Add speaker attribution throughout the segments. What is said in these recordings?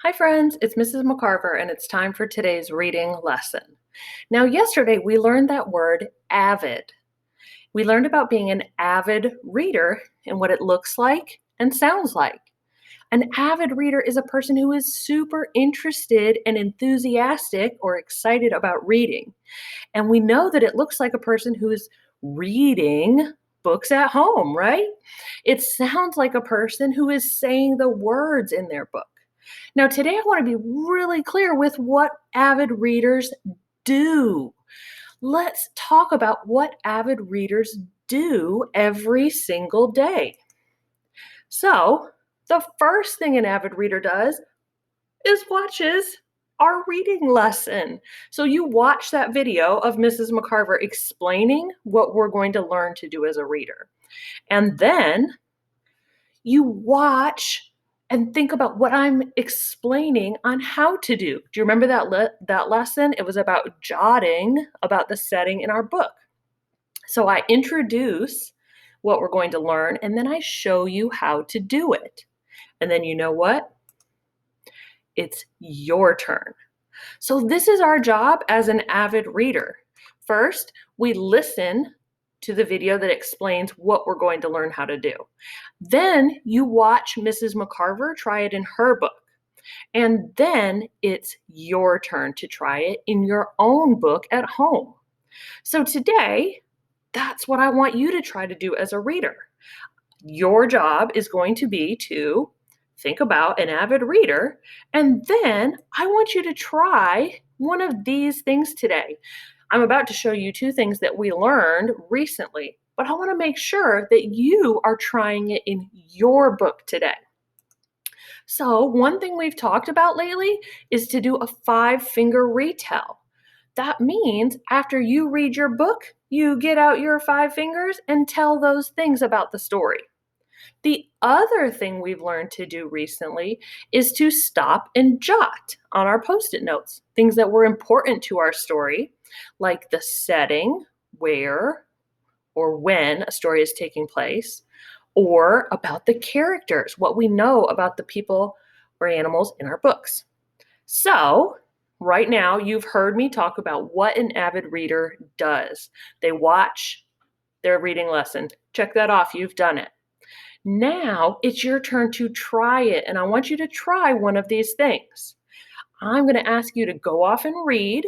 Speaker 1: Hi, friends, it's Mrs. McCarver, and it's time for today's reading lesson. Now, yesterday we learned that word avid. We learned about being an avid reader and what it looks like and sounds like. An avid reader is a person who is super interested and enthusiastic or excited about reading. And we know that it looks like a person who is reading books at home, right? It sounds like a person who is saying the words in their book. Now, today I want to be really clear with what avid readers do. Let's talk about what avid readers do every single day. So, the first thing an avid reader does is watches our reading lesson. So, you watch that video of Mrs. McCarver explaining what we're going to learn to do as a reader. And then you watch and think about what I'm explaining on how to do. Do you remember that lesson? It was about jotting about the setting in our book. So I introduce what we're going to learn and then I show you how to do it. And then you know what? It's your turn. So this is our job as an avid reader. First, we listen to the video that explains what we're going to learn how to do. Then you watch Mrs. McCarver try it in her book. And then it's your turn to try it in your own book at home. So today, that's what I want you to try to do as a reader. Your job is going to be to think about an avid reader, and then I want you to try one of these things today. I'm about to show you two things that we learned recently, but I want to make sure that you are trying it in your book today. So, one thing we've talked about lately is to do a 5-finger retell. That means after you read your book, you get out your 5 fingers and tell those things about the story. The other thing we've learned to do recently is to stop and jot on our post it notes things that were important to our story, like the setting, where or when a story is taking place, or about the characters, what we know about the people or animals in our books. So, right now, you've heard me talk about what an avid reader does. They watch their reading lesson. Check that off, you've done it. Now it's your turn to try it, and I want you to try one of these things. I'm going to ask you to go off and read,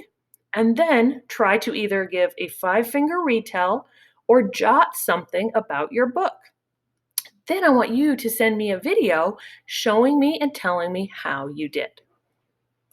Speaker 1: and then try to either give a 5-finger retell or jot something about your book. Then I want you to send me a video showing me and telling me how you did.